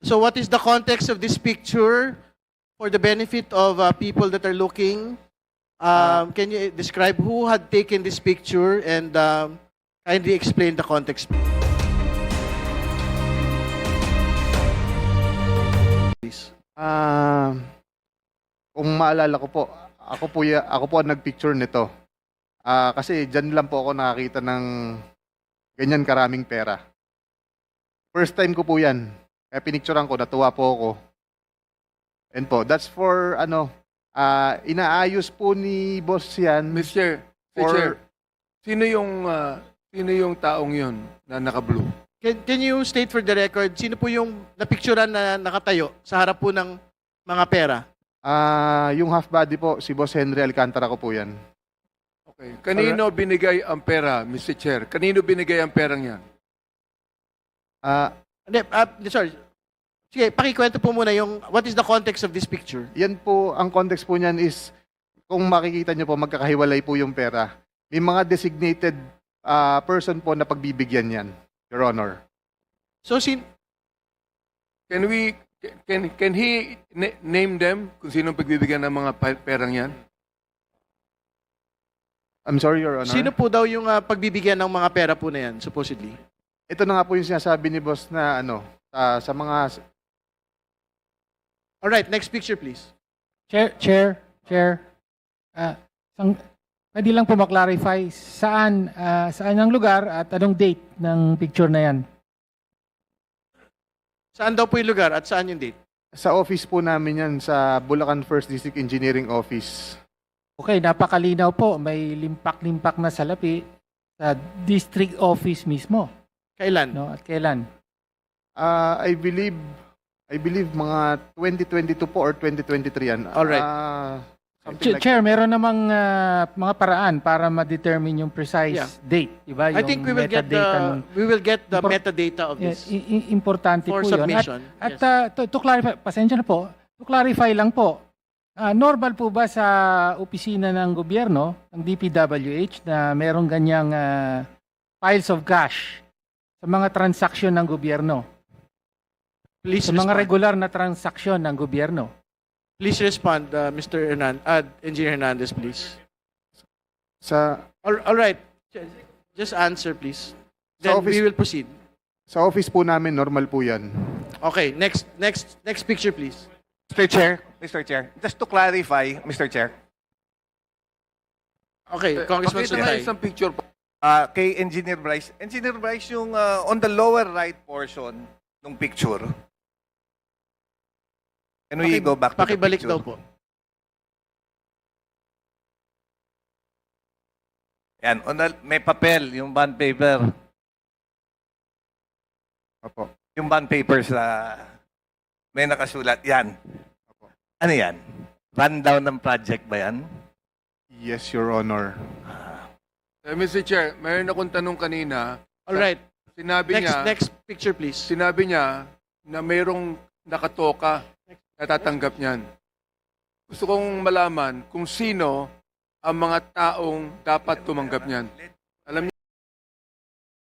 So what is the context of this picture for the benefit of people that are looking? Can you describe who had taken this picture and kindly explain the context, please? Kung maalala ko po, ako po ang nagpicture nito. Kasi dyan lang po ako nakakita ng ganyan karaming pera. First time ko po yan. Kaya pinicturean ko, natuwa po ako. And po, that's for inaayos po ni boss yan. Mr. Chair, sino yung taong yun na naka-blue? Can you state for the record, sino po yung napicturean na nakatayo sa harap po ng mga pera? Yung half body po, si Boss Henry Alcantara ko po yan. Okay. Kanino binigay ang pera, Mr. Chair? Kanino binigay ang perang yan? Hindi, sorry. Sige, pakikwento po muna yung what is the context of this picture? Yan po, ang context po niyan is, kung makikita niyo po, magkakahiwalay po yung pera. May mga designated person po na pagbibigyan yan, Your Honor. So, Can he name them kung sino pagbibigyan ng mga perang yan? I'm sorry, Your Honor. sino po daw yung pagbibigyan ng mga pera po na yan, supposedly? Ito na nga po yung sinasabi ni boss na sa mga... Alright, next picture please. Chair. Pwede lang po maklarify saan ang lugar at anong date ng picture na yan? Saan daw po yung lugar at saan yung date? Sa office po namin yan, sa Bulacan First District Engineering Office. Okay, napakalinaw po. May limpak-limpak na salapi sa district office mismo. Kailan? No? At kailan? I believe mga 2022 po or 2023 yan. Alright. Something like Chair, meron namang mga paraan para ma-determine yung precise Yeah. date. Diba? I think we will get the metadata of this Importante for po yun. submission. At Yes. to clarify, pasensya na po, to clarify lang po, normal po ba sa opisina ng gobyerno, ng DPWH, na merong ganyang piles of cash sa mga transaksyon ng gobyerno? Please Sa mga respond. regular na transaksyon ng gobyerno? Please respond, Mr. Engineer Hernandez, please. Alright, just answer please. Then office- we will proceed. Sa office po namin, normal po yan. Okay, next picture please. Mr. Chair, just to clarify, Mr. Chair, Okay, Congressman Pakita nga Sutay. isang picture po. kay Engineer Bryce, yung on the lower right portion ng picture, can we go back to the Pakibalik picture? daw po. Yan, may papel, yung bond paper. Opo. Yung bond paper sa may nakasulat. Yan. Ano yan? Rundown ng project ba yan? Yes, Your Honor. Mr. Chair, mayroon akong tanong kanina. Alright, Sinabi niya, next picture please. sinabi niya na mayroong nakatoka na tatanggap niyan. Gusto kong malaman kung sino ang mga taong dapat tumanggap niyan.